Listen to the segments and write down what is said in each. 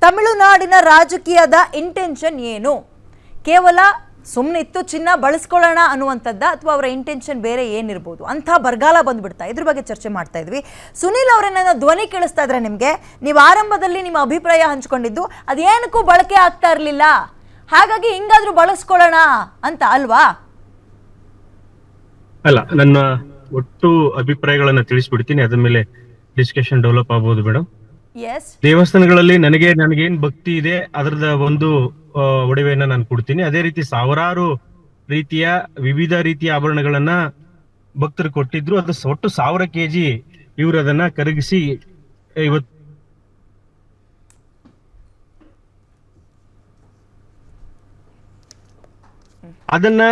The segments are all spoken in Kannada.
ತಮಿಳುನಾಡಿನ ರಾಜಕೀಯದ ಇಂಟೆನ್ಷನ್ ಏನು? ಕೇವಲ ಸುಮ್ಮನೆ ಇತ್ತು ಚಿನ್ನ ಬಳಸ್ಕೊಳ್ಳೋಣ ಅನ್ನುವಂಥದ್ದ ಅಥವಾ ಅವರ ಇಂಟೆನ್ಷನ್ ಬೇರೆ ಏನಿರ್ಬೋದು ಅಂತ ಬರಗಾಲ ಬಂದ್ಬಿಡ್ತಾ ಇದ್ರ ಬಗ್ಗೆ ಚರ್ಚೆ ಮಾಡ್ತಾ ಇದ್ವಿ. ಸುನೀಲ್ ಅವರನ್ನ ಧ್ವನಿ ಕೇಳಿಸ್ತಾ ಇದ್ರೆ ನಿಮಗೆ, ನೀವು ಆರಂಭದಲ್ಲಿ ನಿಮ್ಮ ಅಭಿಪ್ರಾಯ ಹಂಚ್ಕೊಂಡಿದ್ದು ಅದೇನಕ್ಕೂ ಬಳಕೆ ಆಗ್ತಾ ಇರಲಿಲ್ಲ, ಹಾಗಾಗಿ ಹಿಂಗಾದ್ರೂ ಬಳಸ್ಕೊಳ್ಳೋಣ ಅಂತ ಅಲ್ವಾ? ಅಲ್ಲ, ನನ್ನ ಒಟ್ಟು ಅಭಿಪ್ರಾಯಗಳನ್ನ ತಿಳಿಸ್ಬಿಡ್ತೀನಿ, ಅದ್ರ ಮೇಲೆ ಡಿಸ್ಕಷನ್ ಡೆವಲಪ್ ಆಗಬಹುದು ಮೇಡಮ್. ದೇವಸ್ಥಾನಗಳಲ್ಲಿ ನನಗೇನ್ ಭಕ್ತಿ ಇದೆ ಅದರದ ಒಂದು ಒಡವೆಯನ್ನ ನಾನು ಕೊಡ್ತೀನಿ. ಅದೇ ರೀತಿ ಸಾವಿರಾರು ರೀತಿಯ ವಿವಿಧ ರೀತಿಯ ಆಭರಣಗಳನ್ನ ಭಕ್ತರು ಕೊಟ್ಟಿದ್ರು. ಅದು ಒಟ್ಟು 1000 kg ಇವರು ಅದನ್ನ ಕರಗಿಸಿ ಇವತ್ತು ಅದನ್ನ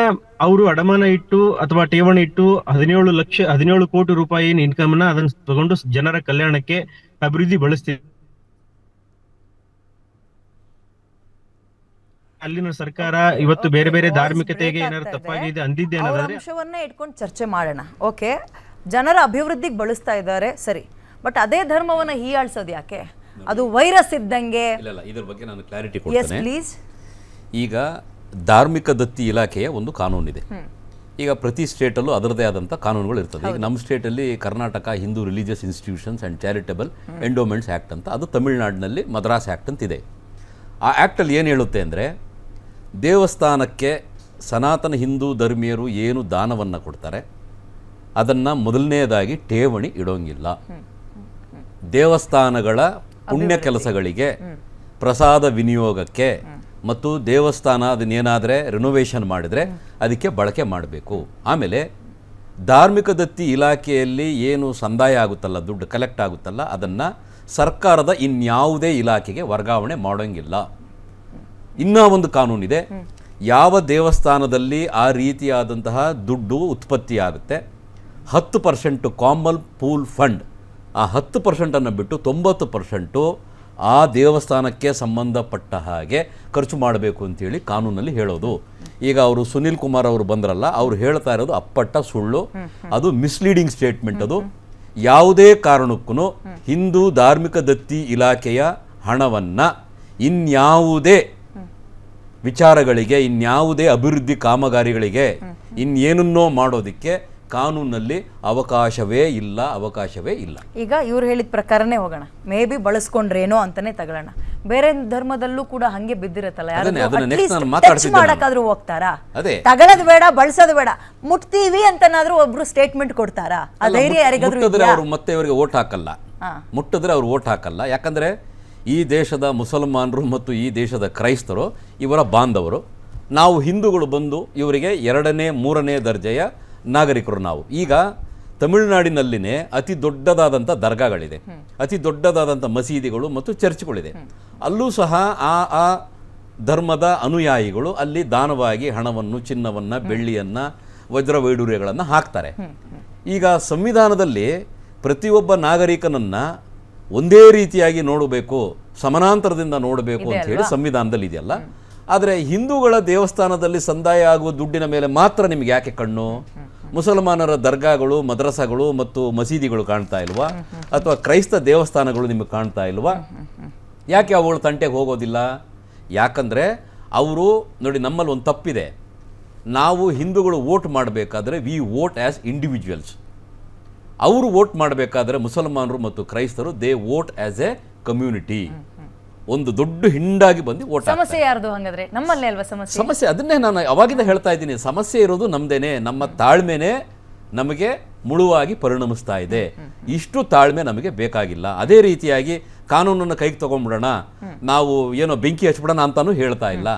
ಅವರು ಅಡಮಾನ ಇಟ್ಟು ಅಥವಾ ಠೇವಣಿ ಇಟ್ಟು 17 ಕೋಟಿ ರೂಪಾಯಿ ಇನ್ಕಮ್ ನ ಅದನ್ನ ತಗೊಂಡು ಜನರ ಕಲ್ಯಾಣಕ್ಕೆ ಅಭಿವೃದ್ಧಿ ಬಳಸ್ತೀವಿ. ಅಲ್ಲಿನ ಸರ್ಕಾರ ಇವತ್ತು ಬೇರೆ ಬೇರೆ ಧಾರ್ಮಿಕತೆಗೆ ಏನಾದ್ರು ತಪ್ಪಾಗಿದೆ ಅಂದಿದ್ದೇನಾದ್ರೆ ಅಂಶವನ್ನೇ ಇಟ್ಕೊಂಡು ಚರ್ಚೆ ಮಾಡೋಣ. ಓಕೆ, ಜನರ ಅಭಿವೃದ್ಧಿಗೆ ಬಳಸ್ತಾ ಇದ್ದಾರೆ ಸರಿ, ಬಟ್ ಅದೇ ಧರ್ಮವನ್ನ ಹೀಯಾಳ್ಸೋದು ಯಾಕೆ? ಅದು ವೈರಸ್ ಇದ್ದಂಗೆ. ಇಲ್ಲ, ಇದ್ರ ಬಗ್ಗೆ ನಾನು ಕ್ಲಾರಿಟಿ ಕೊಡ್ತೇನೆ. ಪ್ಲೀಸ್. ಈಗ ಧಾರ್ಮಿಕ ದತ್ತಿ ಇಲಾಖೆಯ ಒಂದು ಕಾನೂನಿದೆ. ಈಗ ಪ್ರತಿ ಸ್ಟೇಟಲ್ಲೂ ಅದರದೇ ಆದಂಥ ಕಾನೂನುಗಳು ಇರ್ತದೆ. ಈಗ ನಮ್ಮ ಸ್ಟೇಟಲ್ಲಿ Karnataka Hindu religious institutions and charitable endowments act ಅಂತ, ಅದು ತಮಿಳುನಾಡಿನಲ್ಲಿ ಮದ್ರಾಸ್ ಆ್ಯಕ್ಟ್ ಅಂತಿದೆ. ಆ ಆ್ಯಕ್ಟಲ್ಲಿ ಏನು ಹೇಳುತ್ತೆ ಅಂದರೆ, ದೇವಸ್ಥಾನಕ್ಕೆ ಸನಾತನ ಹಿಂದೂ ಧರ್ಮೀಯರು ಏನು ದಾನವನ್ನು ಕೊಡ್ತಾರೆ ಅದನ್ನು ಮೊದಲನೇದಾಗಿ ಠೇವಣಿ ಇಡೋಂಗಿಲ್ಲ. ದೇವಸ್ಥಾನಗಳ ಪುಣ್ಯ ಕೆಲಸಗಳಿಗೆ, ಪ್ರಸಾದ ವಿನಿಯೋಗಕ್ಕೆ ಮತ್ತು ದೇವಸ್ಥಾನ ಅದನ್ನೇನಾದರೆ ರಿನೋವೇಷನ್ ಮಾಡಿದರೆ ಅದಕ್ಕೆ ಬಳಕೆ ಮಾಡಬೇಕು. ಆಮೇಲೆ ಧಾರ್ಮಿಕ ದತ್ತಿ ಇಲಾಖೆಯಲ್ಲಿ ಏನು ಸಂದಾಯ ಆಗುತ್ತಲ್ಲ, ದುಡ್ಡು ಕಲೆಕ್ಟ್ ಆಗುತ್ತಲ್ಲ, ಅದನ್ನು ಸರ್ಕಾರದ ಇನ್ಯಾವುದೇ ಇಲಾಖೆಗೆ ವರ್ಗಾವಣೆ ಮಾಡೋಂಗಿಲ್ಲ. ಇನ್ನೂ ಒಂದು ಕಾನೂನಿದೆ, ಯಾವ ದೇವಸ್ಥಾನದಲ್ಲಿ ಆ ರೀತಿಯಾದಂತಹ ದುಡ್ಡು ಉತ್ಪತ್ತಿಯಾಗುತ್ತೆ 10% ಕಾಮನ್ ಪೂಲ್ ಫಂಡ್, ಆ 10%ಅನ್ನು ಬಿಟ್ಟು 90% ಆ ದೇವಸ್ಥಾನಕ್ಕೆ ಸಂಬಂಧಪಟ್ಟ ಹಾಗೆ ಖರ್ಚು ಮಾಡಬೇಕು ಅಂತೇಳಿ ಕಾನೂನಲ್ಲಿ ಹೇಳೋದು. ಈಗ ಅವರು ಸುನೀಲ್ ಕುಮಾರ್ ಅವರು ಬಂದ್ರಲ್ಲ, ಅವರು ಹೇಳ್ತಾ ಇರೋದು ಅಪ್ಪಟ್ಟ ಸುಳ್ಳು, ಅದು ಮಿಸ್ಲೀಡಿಂಗ್ ಸ್ಟೇಟ್ಮೆಂಟ್. ಅದು ಯಾವುದೇ ಕಾರಣಕ್ಕೂ ಹಿಂದೂ ಧಾರ್ಮಿಕ ದತ್ತಿ ಇಲಾಖೆಯ ಹಣವನ್ನು ಇನ್ಯಾವುದೇ ವಿಚಾರಗಳಿಗೆ, ಇನ್ಯಾವುದೇ ಅಭಿವೃದ್ಧಿ ಕಾಮಗಾರಿಗಳಿಗೆ, ಇನ್ನೇನನ್ನೋ ಮಾಡೋದಕ್ಕೆ ಕಾನೂನಲ್ಲಿ ಅವಕಾಶವೇ ಇಲ್ಲ. ಈಗ ಇವ್ರು ಹೇಳಿದ ಪ್ರಕಾರನೇ ಹೋಗೋಣ, ಮೇ ಬಿ ಬಳಸ್ಕೊಂಡ್ರೇನೋ ಅಂತಾನೆ ತಗೊಳ್ಳೋಣ. ಬೇರೆ ಧರ್ಮದಲ್ಲೂ ಕೂಡ ಹಂಗೆ ಬಿದ್ದಿರತ್ತಲ್ಲ, ಮಾಡಕ್ಕಾದ್ರೂ ಹೋಗ್ತಾರಾ? ತಗೊಳ್ಳೋದು ಬೇಡ, ಬಳಸೋದು ಬೇಡ, ಮುಟ್ತೀವಿ ಅಂತನಾದ್ರೂ ಒಬ್ರು ಸ್ಟೇಟ್ಮೆಂಟ್ ಕೊಡ್ತಾರಾ? ಆ ಧೈರ್ಯ ಯಾರಿಗಾದ್ರೂ? ಅವರು ಮತ್ತೆ ಅವರಿಗೆ ಓಟ್ ಹಾಕಲ್ಲ, ಮುಟ್ಟಿದ್ರೆ ಅವ್ರು ಓಟ್ ಹಾಕಲ್ಲ. ಯಾಕಂದ್ರೆ ಈ ದೇಶದ ಮುಸಲ್ಮಾನರು ಮತ್ತು ಈ ದೇಶದ ಕ್ರೈಸ್ತರು ಇವರ ಬಾಂಧವರು. ನಾವು ಹಿಂದೂಗಳು ಬಂದು ಇವರಿಗೆ 2ನೇ 3ನೇ ದರ್ಜೆಯ ನಾಗರಿಕರು ನಾವು. ಈಗ ತಮಿಳುನಾಡಿನಲ್ಲಿನೇ ಅತಿ ದೊಡ್ಡದಾದಂಥ ದರ್ಗಾಗಳಿದೆ, ಅತಿ ದೊಡ್ಡದಾದಂಥ ಮಸೀದಿಗಳು ಮತ್ತು ಚರ್ಚ್ಗಳಿದೆ. ಅಲ್ಲೂ ಸಹ ಆ ಧರ್ಮದ ಅನುಯಾಯಿಗಳು ಅಲ್ಲಿ ದಾನವಾಗಿ ಹಣವನ್ನು, ಚಿನ್ನವನ್ನು, ಬೆಳ್ಳಿಯನ್ನು, ವಜ್ರ ವೈಡೂರ್ಯಗಳನ್ನು ಹಾಕ್ತಾರೆ. ಈಗ ಸಂವಿಧಾನದಲ್ಲಿ ಪ್ರತಿಯೊಬ್ಬ ನಾಗರಿಕನನ್ನು ಒಂದೇ ರೀತಿಯಾಗಿ ನೋಡಬೇಕು, ಸಮಾನಾಂತರದಿಂದ ನೋಡಬೇಕು ಅಂತ ಹೇಳಿ ಸಂವಿಧಾನದಲ್ಲಿ ಇದೆಯಲ್ಲ. ಆದರೆ ಹಿಂದೂಗಳ ದೇವಸ್ಥಾನದಲ್ಲಿ ಸಂದಾಯ ಆಗುವ ದುಡ್ಡಿನ ಮೇಲೆ ಮಾತ್ರ ನಿಮ್ಗೆ ಯಾಕೆ ಕಣ್ಣು? ಮುಸಲ್ಮಾನರ ದರ್ಗಾಗಳು, ಮದ್ರಸಾಗಳು ಮತ್ತು ಮಸೀದಿಗಳು ಕಾಣ್ತಾ ಇಲ್ವಾ? ಅಥವಾ ಕ್ರೈಸ್ತ ದೇವಸ್ಥಾನಗಳು ನಿಮಗೆ ಕಾಣ್ತಾ ಇಲ್ವಾ? ಯಾಕೆ ಅವುಗಳು ತಂಟೆಗೆ ಹೋಗೋದಿಲ್ಲ? ಯಾಕಂದರೆ ಅವರು ನೋಡಿ, ನಮ್ಮಲ್ಲಿ ಒಂದು ತಪ್ಪಿದೆ. ನಾವು ಹಿಂದೂಗಳು ವೋಟ್ ಮಾಡಬೇಕಾದ್ರೆ ವಿ ವೋಟ್ ಆ್ಯಸ್ ಇಂಡಿವಿಜುವಲ್ಸ್. ಅವರು ವೋಟ್ ಮಾಡಬೇಕಾದ್ರೆ ಮುಸಲ್ಮಾನರು ಮತ್ತು ಕ್ರೈಸ್ತರು they vote as A community, ಒಂದು ದೊಡ್ಡ ಹಿಂಡಾಗಿ ಬಂದು ವೋಟ್. ಸಮಸ್ಯೆ ಯಾರ್ದು ಹಂಗಾದ್ರೆ? ನಮ್ಮಲ್ಲೇ ಅಲ್ವಾ ಸಮಸ್ಯೆ? ಅದನ್ನೇ ನಾನು ಅವಾಗಿಂದ ಹೇಳ್ತಾ ಇದ್ದೀನಿ, ಸಮಸ್ಯೆ ಇರೋದು ನಮ್ದೇನೆ. ನಮ್ಮ ತಾಳ್ಮೆನೇ ನಮಗೆ ಮುಳುವಾಗಿ ಪರಿಣಮಿಸ್ತಾ ಇದೆ. ಇಷ್ಟು ತಾಳ್ಮೆ ನಮಗೆ ಬೇಕಾಗಿಲ್ಲ. ಅದೇ ರೀತಿಯಾಗಿ ಕಾನೂನನ್ನು ಕೈಗೆ ತಗೊಂಡ್ಬಿಡೋಣ, ನಾವು ಏನೋ ಬೆಂಕಿ ಹಚ್ಬಿಡೋಣ ಅಂತಾನೂ ಹೇಳ್ತಾ ಇಲ್ಲ.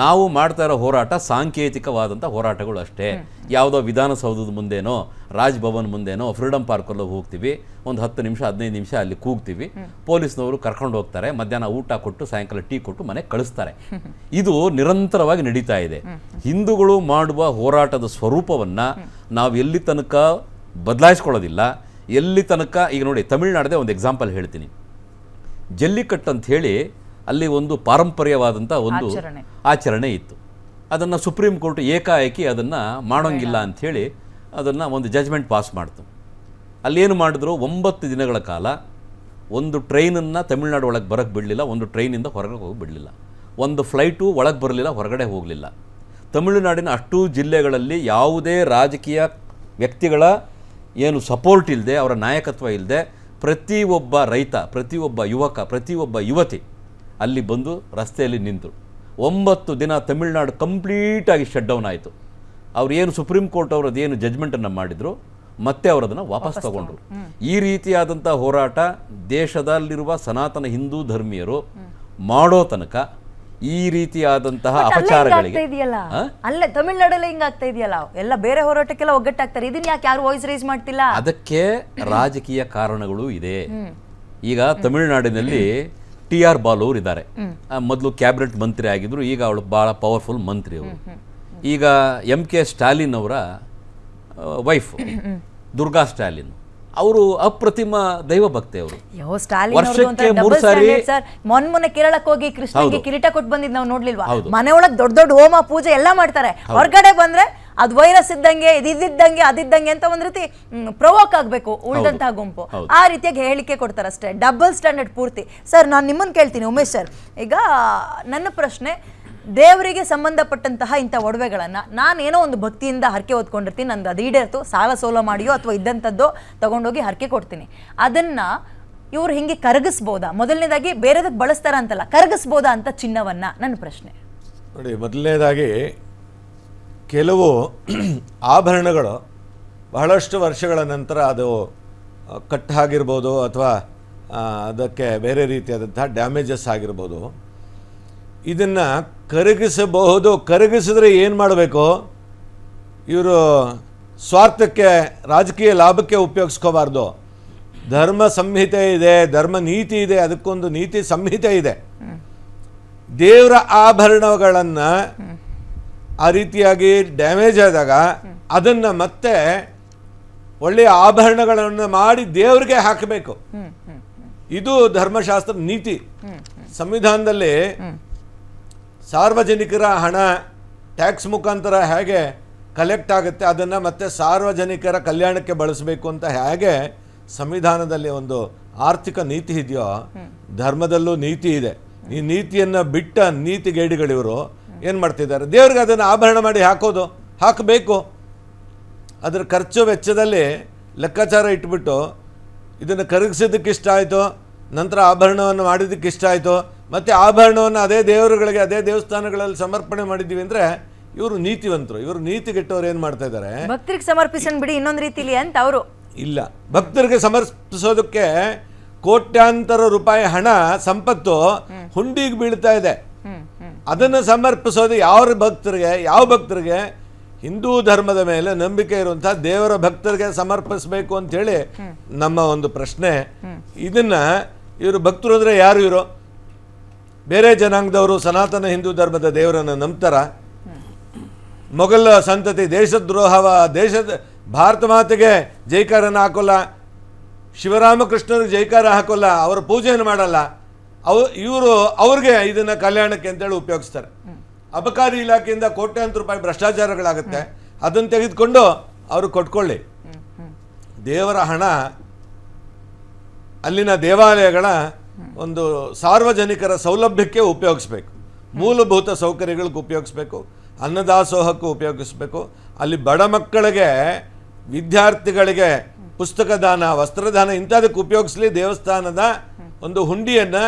ನಾವು ಮಾಡ್ತಾ ಇರೋ ಹೋರಾಟ ಸಾಂಕೇತಿಕವಾದಂಥ ಹೋರಾಟಗಳು ಅಷ್ಟೇ. ಯಾವುದೋ ವಿಧಾನಸೌಧದ ಮುಂದೇನೋ, ರಾಜ್ಭವನ್ ಮುಂದೇನೋ, ಫ್ರೀಡಮ್ ಪಾರ್ಕಲ್ಲೋ ಹೋಗ್ತೀವಿ, ಒಂದು 10 ನಿಮಿಷ 15 ನಿಮಿಷ ಅಲ್ಲಿ ಕೂಗ್ತೀವಿ, ಪೊಲೀಸ್ನವರು ಕರ್ಕೊಂಡು ಹೋಗ್ತಾರೆ, ಮಧ್ಯಾಹ್ನ ಊಟ ಕೊಟ್ಟು ಸಾಯಂಕಾಲ ಟೀ ಕೊಟ್ಟು ಮನೆಗೆ ಕಳಿಸ್ತಾರೆ. ಇದು ನಿರಂತರವಾಗಿ ನಡೀತಾ ಇದೆ. ಹಿಂದೂಗಳು ಮಾಡುವ ಹೋರಾಟದ ಸ್ವರೂಪವನ್ನು ನಾವು ಎಲ್ಲಿ ತನಕ ಬದಲಾಯಿಸ್ಕೊಳ್ಳೋದಿಲ್ಲ, ಎಲ್ಲಿ ತನಕ. ಈಗ ನೋಡಿ, ತಮಿಳುನಾಡದೇ ಒಂದು ಎಕ್ಸಾಂಪಲ್ ಹೇಳ್ತೀನಿ. ಜಲ್ಲಿಕಟ್ಟು ಅಂತ ಹೇಳಿ ಅಲ್ಲಿ ಒಂದು ಪಾರಂಪರ್ಯವಾದಂಥ ಒಂದು ಆಚರಣೆ ಇತ್ತು. ಅದನ್ನು ಸುಪ್ರೀಂ ಕೋರ್ಟ್ ಏಕಾಏಕಿ ಅದನ್ನು ಮಾಡೋಂಗಿಲ್ಲ ಅಂಥೇಳಿ ಅದನ್ನು ಒಂದು ಜಜ್ಮೆಂಟ್ ಪಾಸ್ ಮಾಡ್ತು. ಅಲ್ಲೇನು ಮಾಡಿದ್ರು, 9 ದಿನಗಳ ಕಾಲ ಒಂದು ಟ್ರೈನನ್ನು ತಮಿಳ್ನಾಡು ಒಳಗೆ ಬರೋಕ್ಕೆ ಬಿಡಲಿಲ್ಲ, ಒಂದು ಟ್ರೈನಿಂದ ಹೊರಗೆ ಹೋಗಿ ಬಿಡಲಿಲ್ಲ, ಒಂದು ಫ್ಲೈಟು ಒಳಗೆ ಬರಲಿಲ್ಲ, ಹೊರಗಡೆ ಹೋಗಲಿಲ್ಲ. ತಮಿಳುನಾಡಿನ ಅಷ್ಟೂ ಜಿಲ್ಲೆಗಳಲ್ಲಿ ಯಾವುದೇ ರಾಜಕೀಯ ವ್ಯಕ್ತಿಗಳ ಏನು ಸಪೋರ್ಟ್ ಇಲ್ಲದೆ, ಅವರ ನಾಯಕತ್ವ ಇಲ್ಲದೆ, ಪ್ರತಿಯೊಬ್ಬ ರೈತ, ಪ್ರತಿಯೊಬ್ಬ ಯುವಕ, ಪ್ರತಿಯೊಬ್ಬ ಯುವತಿ ಅಲ್ಲಿ ಬಂದು ರಸ್ತೆಯಲ್ಲಿ ನಿಂತರು. 9 ದಿನ ತಮಿಳ್ನಾಡು ಕಂಪ್ಲೀಟಾಗಿ ಶಟ್ ಡೌನ್ ಆಯಿತು. ಅವ್ರು ಏನು ಸುಪ್ರೀಂ ಕೋರ್ಟ್ ಅವರದ್ದು ಏನು ಜಡ್ಜ್ಮೆಂಟನ್ನು ಮಾಡಿದ್ರು, ಮತ್ತೆ ಅವರದನ್ನು ವಾಪಸ್ ತಗೊಂಡ್ರು. ಈ ರೀತಿಯಾದಂಥ ಹೋರಾಟ ದೇಶದಲ್ಲಿರುವ ಸನಾತನ ಹಿಂದೂ ಧರ್ಮೀಯರು ಮಾಡೋ ತನಕ ಈ ರೀತಿಯಾದಂತಹ ಅಪಚಾರಗಳಿಗೆ ಅಲ್ಲೇ ತಮಿಳ್ನಾಡಲ್ಲಿ ಹಿಂಗಾಗ್ತಾ ಇದೆಯಲ್ಲ, ಎಲ್ಲ ಬೇರೆ ಹೋರಾಟಕ್ಕೆಲ್ಲ ಒಗ್ಗಟ್ಟಾಗ್ತಾರೆ, ಇದನ್ನ ಯಾಕೆ ಯಾರು ವಾಯ್ಸ್ ರೈಸ್ ಮಾಡ್ತಿಲ್ಲ? ಅದಕ್ಕೆ ರಾಜಕೀಯ ಕಾರಣಗಳು ಇದೆ. ಈಗ ತಮಿಳುನಾಡಿನಲ್ಲಿ TR ಬಾಲು ಅವರು ಇದ್ದಾರೆ. ಮೊದಲು ಕ್ಯಾಬಿನೆಟ್ ಮಂತ್ರಿ ಆಗಿದ್ರು, ಈಗ ಅವಳು ಭಾಳ ಪವರ್ಫುಲ್ ಮಂತ್ರಿ ಅವರು. ಈಗ MK ಸ್ಟಾಲಿನ್ ಅವರ ವೈಫ್ ದುರ್ಗಾ ಸ್ಟಾಲಿನ್ ಅವರು ಅಪ್ರತಿಮ ದೈವ ಭಕ್ತಿ ಅವರು. ವರ್ಷಕ್ಕೆ 3 ಸಾರಿ ಮೊನ್ನೆ ಕೇರಳಕ್ಕೆ ಹೋಗಿ ಕೃಷ್ಣನಿಗೆ ಕಿರೀಟ ಕೊಟ್ಟು ಬಂದಿದ್ದು ನಾವು ನೋಡ್ಲಿಲ್ವಾ? ಮನೆಯೊಳಗೆ ದೊಡ್ಡ ದೊಡ್ಡ ಹೋಮ ಪೂಜೆ ಎಲ್ಲ ಮಾಡ್ತಾರೆ, ಹೊರಗಡೆ ಬಂದ್ರೆ ಅದು ವೈರಸ್ ಇದ್ದಂಗೆ, ಇದಿದ್ದಂಗೆ, ಅದಿದ್ದಂಗೆ ಅಂತ ಒಂದ್ ರೀತಿ ಪ್ರವೋಕ್ ಆಗ್ಬೇಕು ಉಳಿದಂತಹ ಗುಂಪು, ಆ ರೀತಿಯಾಗಿ ಹೇಳಿಕೆ ಕೊಡ್ತಾರೆ ಅಷ್ಟೇ. ಡಬಲ್ ಸ್ಟ್ಯಾಂಡರ್ಡ್ ಪೂರ್ತಿ. ಸರ್, ನಾನು ನಿಮ್ಮನ್ನು ಕೇಳ್ತೀನಿ ಉಮೇಶ್ ಸರ್, ಈಗ ನನ್ನ ಪ್ರಶ್ನೆ, ದೇವರಿಗೆ ಸಂಬಂಧಪಟ್ಟಂತಹ ಇಂಥ ಒಡವೆಗಳನ್ನು ನಾನೇನೋ ಒಂದು ಭಕ್ತಿಯಿಂದ ಹರಕೆ ಹೊತ್ಕೊಂಡಿರ್ತೀನಿ, ನಂದು ಅದು ಈಡೇರ್ತು, ಸಾಲ ಸೋಲ ಮಾಡಿಯೋ ಅಥವಾ ಇದ್ದಂಥದ್ದೋ ತಗೊಂಡೋಗಿ ಹರಕೆ ಕೊಡ್ತೀನಿ, ಅದನ್ನು ಇವ್ರು ಹಿಂಗೆ ಕರಗಿಸ್ಬೋದಾ? ಮೊದಲನೇದಾಗಿ ಬೇರೆದಕ್ಕೆ ಬಳಸ್ತಾರ ಅಂತಲ್ಲ, ಕರಗಿಸ್ಬೋದಾ ಅಂತ ಚಿನ್ನವನ್ನ? ನನ್ನ ಪ್ರಶ್ನೆ ನೋಡಿ, ಮೊದಲನೇದಾಗಿ ಕೆಲವು ಆಭರಣಗಳು ಬಹಳಷ್ಟು ವರ್ಷಗಳ ನಂತರ ಅದು ಕಟ್ಟಾಗಿರ್ಬೋದು ಅಥವಾ ಅದಕ್ಕೆ ಬೇರೆ ರೀತಿಯಾದಂತಹ ಡ್ಯಾಮೇಜಸ್ ಆಗಿರ್ಬೋದು. ಇದನ್ನು ಕರಗಿಸಬಹುದು. ಕರಗಿಸಿದ್ರೆ ಏನು ಮಾಡಬೇಕು? ಇವರು ಸ್ವಾರ್ಥಕ್ಕೆ, ರಾಜಕೀಯ ಲಾಭಕ್ಕೆ ಉಪಯೋಗಿಸ್ಕೋಬಾರ್ದು. ಧರ್ಮ ಸಂಹಿತೆ ಇದೆ, ಧರ್ಮ ನೀತಿ ಇದೆ, ಅದಕ್ಕೊಂದು ನೀತಿ ಸಂಹಿತೆ ಇದೆ. ದೇವರ ಆಭರಣಗಳನ್ನು ಆ ರೀತಿಯಾಗಿ ಡ್ಯಾಮೇಜ್ ಆದಾಗ ಅದನ್ನು ಮತ್ತೆ ಒಳ್ಳೆಯ ಆಭರಣಗಳನ್ನು ಮಾಡಿ ದೇವರಿಗೆ ಹಾಕಬೇಕು. ಇದು ಧರ್ಮಶಾಸ್ತ್ರ ನೀತಿ. ಸಂವಿಧಾನದಲ್ಲಿ ಸಾರ್ವಜನಿಕರ ಹಣ ಟ್ಯಾಕ್ಸ್ ಮುಖಾಂತರ ಹೇಗೆ ಕಲೆಕ್ಟ್ ಆಗುತ್ತೆ, ಅದನ್ನು ಮತ್ತೆ ಸಾರ್ವಜನಿಕರ ಕಲ್ಯಾಣಕ್ಕೆ ಬಳಸಬೇಕು ಅಂತ ಹೇಗೆ ಸಂವಿಧಾನದಲ್ಲಿ ಒಂದು ಆರ್ಥಿಕ ನೀತಿ ಇದೆಯೋ, ಧರ್ಮದಲ್ಲೂ ನೀತಿ ಇದೆ. ಈ ನೀತಿಯನ್ನು ಬಿಟ್ಟ ನೀತಿಗೇಡಿಗಳಿವರು ಏನು ಮಾಡ್ತಿದ್ದಾರೆ? ದೇವ್ರಿಗೆ ಅದನ್ನು ಆಭರಣ ಮಾಡಿ ಹಾಕಬೇಕು. ಅದರ ಖರ್ಚು ವೆಚ್ಚದಲ್ಲಿ ಲೆಕ್ಕಾಚಾರ ಇಟ್ಬಿಟ್ಟು ಇದನ್ನು ಕರಗಿಸೋದಕ್ಕೆ ಇಷ್ಟ ಆಯಿತು, ನಂತರ ಆಭರಣವನ್ನು ಮಾಡಿದ್ದಕ್ಕೆ ಇಷ್ಟ ಆಯಿತು, ಮತ್ತು ಆಭರಣವನ್ನು ಅದೇ ದೇವರುಗಳಿಗೆ, ಅದೇ ದೇವಸ್ಥಾನಗಳಲ್ಲಿ ಸಮರ್ಪಣೆ ಮಾಡಿದ್ದೀವಿ ಅಂದರೆ ಇವರು ನೀತಿವಂತರು. ಇವರು ನೀತಿಗೆಟ್ಟವ್ರು ಏನು ಮಾಡ್ತಾ ಇದ್ದಾರೆ? ಭಕ್ತರಿಗೆ ಸಮರ್ಪಿಸೋಣ ಬಿಡಿ ಇನ್ನೊಂದು ರೀತಿಲಿ ಅಂತ ಅವರು ಇಲ್ಲ. ಭಕ್ತರಿಗೆ ಸಮರ್ಪಿಸೋದಕ್ಕೆ ಕೋಟ್ಯಾಂತರ ರೂಪಾಯಿ ಹಣ ಸಂಪತ್ತು ಹುಂಡಿಗೆ ಬೀಳ್ತಾ ಇದೆ. ಅದನ್ನು ಸಮರ್ಪಿಸೋದು ಯಾವ ಭಕ್ತರಿಗೆ? ಹಿಂದೂ ಧರ್ಮದ ಮೇಲೆ ನಂಬಿಕೆ ಇರುವಂಥ ದೇವರ ಭಕ್ತರಿಗೆ ಸಮರ್ಪಿಸಬೇಕು ಅಂತೇಳಿ ನಮ್ಮ ಒಂದು ಪ್ರಶ್ನೆ. ಇದನ್ನ ಇವರು ಭಕ್ತರು ಅಂದರೆ ಯಾರು? ಇವರು ಬೇರೆ ಜನಾಂಗದವರು ಸನಾತನ ಹಿಂದೂ ಧರ್ಮದ ದೇವರನ್ನು ನಂಬ್ತಾರ? ಮೊಘಲ ಸಂತತಿ ದೇಶದ ಭಾರತ ಮಾತೆಗೆ ಜೈಕಾರನ ಹಾಕೋಲ್ಲ, ಶಿವರಾಮಕೃಷ್ಣರಿಗೆ ಜೈಕಾರ ಹಾಕೋಲ್ಲ, ಅವರ ಪೂಜೆಯನ್ನು ಮಾಡಲ್ಲ. ಅವ್ರಿಗೆ ಇದನ್ನು ಕಲ್ಯಾಣಕ್ಕೆ ಅಂತೇಳಿ ಉಪಯೋಗಿಸ್ತಾರೆ. ಅಬಕಾರಿ ಇಲಾಖೆಯಿಂದ ಕೋಟ್ಯಾಂತರ ರೂಪಾಯಿ ಭ್ರಷ್ಟಾಚಾರಗಳಾಗುತ್ತೆ, ಅದನ್ನು ತೆಗೆದುಕೊಂಡು ಅವರು ಕೊಟ್ಕೊಳ್ಳಿ. ದೇವರ ಹಣ ಅಲ್ಲಿನ ದೇವಾಲಯಗಳ ಒಂದು ಸಾರ್ವಜನಿಕರ ಸೌಲಭ್ಯಕ್ಕೆ ಉಪಯೋಗಿಸ್ಬೇಕು, ಮೂಲಭೂತ ಸೌಕರ್ಯಗಳಿಗೆ ಉಪಯೋಗಿಸ್ಬೇಕು, ಅನ್ನದಾಸೋಹಕ್ಕೂ ಉಪಯೋಗಿಸ್ಬೇಕು. ಅಲ್ಲಿ ಬಡ ಮಕ್ಕಳಿಗೆ, ವಿದ್ಯಾರ್ಥಿಗಳಿಗೆ ಪುಸ್ತಕ ದಾನ, ವಸ್ತ್ರದಾನ ಇಂಥದಕ್ಕೆ ಉಪಯೋಗಿಸಲಿ. ದೇವಸ್ಥಾನದ ಒಂದು ಹುಂಡಿಯನ್ನು,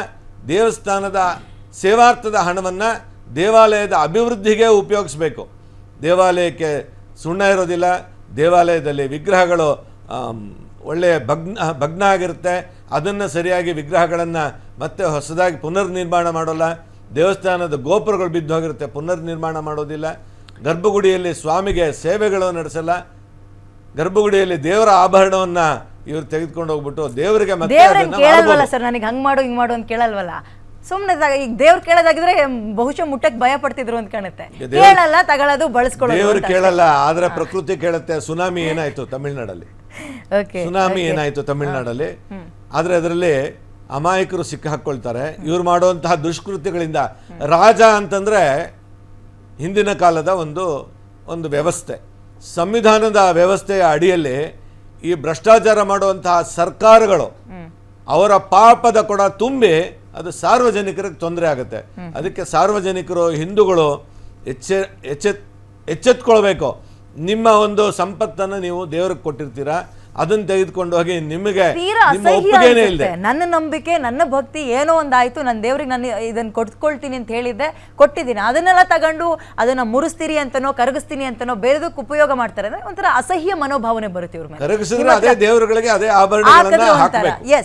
ದೇವಸ್ಥಾನದ ಸೇವಾರ್ಥದ ಹಣವನ್ನು ದೇವಾಲಯದ ಅಭಿವೃದ್ಧಿಗೆ ಉಪಯೋಗಿಸ್ಬೇಕು. ದೇವಾಲಯಕ್ಕೆ ಸುಣ್ಣ ಇರೋದಿಲ್ಲ, ದೇವಾಲಯದಲ್ಲಿ ವಿಗ್ರಹಗಳು ಒಳ್ಳೆಯ ಭಗ್ನ ಆಗಿರುತ್ತೆ, ಅದನ್ನು ಸರಿಯಾಗಿ ವಿಗ್ರಹಗಳನ್ನು ಮತ್ತೆ ಹೊಸದಾಗಿ ಪುನರ್ನಿರ್ಮಾಣ ಮಾಡೋಲ್ಲ. ದೇವಸ್ಥಾನದ ಗೋಪುರಗಳು ಬಿದ್ದು ಹೋಗಿರುತ್ತೆ, ಪುನರ್ನಿರ್ಮಾಣ ಮಾಡೋದಿಲ್ಲ. ಗರ್ಭಗುಡಿಯಲ್ಲಿ ಸ್ವಾಮಿಗೆ ಸೇವೆಗಳು ನಡೆಸಲ್ಲ. ಗರ್ಭಗುಡಿಯಲ್ಲಿ ದೇವರ ಆಭರಣವನ್ನು ಇವರು ತೆಗೆದುಕೊಂಡು ಹೋಗ್ಬಿಟ್ಟು ದೇವರಿಗೆ ಕೇಳಲ್ವಲ್ಲ ಸರ್, ನನಗೆ ಹಂಗೆ ಮಾಡು ಹಿಂಗೆ ಮಾಡು ಅಂತ ಕೇಳಲ್ವಲ್ಲ. ಸುಮ್ಮನೆ ಈಗ ದೇವ್ರು ಕೇಳೋದಾಗಿದ್ರೆ ಬಹುಶಃ ಮುಟ್ಟಕ್ಕೆ ಭಯ ಪಡ್ತಿದ್ರು ಅಂತ ಕಾಣುತ್ತೆ. ಕೇಳಲ್ಲ, ತಗೊಳ್ಳೋದು, ಬಳಸ್ಕೊಳ್ಳೋದು. ದೇವ್ರು ಕೇಳಲ್ಲ, ಆದ್ರೆ ಪ್ರಕೃತಿ ಕೇಳುತ್ತೆ. ಸುನಾಮಿ ಏನಾಯ್ತು ತಮಿಳ್ನಾಡಲ್ಲಿ? ಸುನಾಮಿ ಏನಾಯ್ತು ತಮಿಳ್ನಾಡಲ್ಲಿ? ಆದ್ರೆ ಅದರಲ್ಲಿ ಅಮಾಯಕರು ಸಿಕ್ಕಾಕೊಳ್ತಾರೆ. ಇವ್ರು ಮಾಡುವಂತಹ ದುಷ್ಕೃತ್ಯಗಳಿಂದ. ರಾಜ ಅಂತಂದ್ರೆ ಹಿಂದಿನ ಕಾಲದ ಒಂದು ವ್ಯವಸ್ಥೆ, ಸಂವಿಧಾನದ ವ್ಯವಸ್ಥೆಯ ಅಡಿಯಲ್ಲಿ ಈ ಭ್ರಷ್ಟಾಚಾರ ಮಾಡುವಂತಹ ಸರ್ಕಾರಗಳು ಅವರ ಪಾಪದ ಕೊಡ ತುಂಬಿ ಅದು ಸಾರ್ವಜನಿಕರಿಗೆ ತೊಂದರೆ ಆಗುತ್ತೆ. ಅದಕ್ಕೆ ಸಾರ್ವಜನಿಕರು, ಹಿಂದೂಗಳು ಎಚ್ಚೆತ್ಕೊಳ್ಬೇಕು. ನಿಮ್ಮ ಒಂದು ಸಂಪತ್ತನ್ನು ನೀವು ದೇವ್ರಿಗೆ ಕೊಟ್ಟಿರ್ತೀರಾ, ಅದನ್ನ ತೆಗೆದುಕೊಂಡು ಹೋಗಿ ನಿಮಗೆ ತೀರಾ ನಿಮ್ಮ ಅಸಹ್ಯ ಒಪ್ಪಿಗೆನೇ ಅನ್ಸುತ್ತೆ. ಇಲ್ಲದೆ ನನ್ನ ನಂಬಿಕೆ, ನನ್ನ ಭಕ್ತಿ ಏನೋ ಒಂದಾಯ್ತು, ನನ್ನ ದೇವ್ರಿಗೆ ನಾನು ಇದನ್ನ ಕೊಟ್ಕೊಳ್ತೀನಿ ಅಂತ ಹೇಳಿದ್ದೆ, ಕೊಟ್ಟಿದ್ದೀನಿ, ಅದನ್ನೆಲ್ಲ ತಗೊಂಡು ಅದನ್ನ ಮುರಿಸ್ತೀರಿ ಅಂತನೋ ಕರಗಿಸ್ತೀನಿ ಅಂತನೋ ಬೇರೆದಕ್ಕೆ ಉಪಯೋಗ ಮಾಡ್ತಾರೆ ಅಂದ್ರೆ ಒಂಥರ ಅಸಹ್ಯ ಮನೋಭಾವನೆ ಬರುತ್ತೆ ಇವ್ರ ಮೇಲೆ. ಕರಗಿಸಿದ್ರೆ ಅದೇ ದೇವರುಗಳಿಗೆ ಅದೇ ಆಭರಣಗಳನ್ನ ಹಾಕಿದ್ರೆ ಒಂಥರ ಹಾಕಬೇಕು. yes.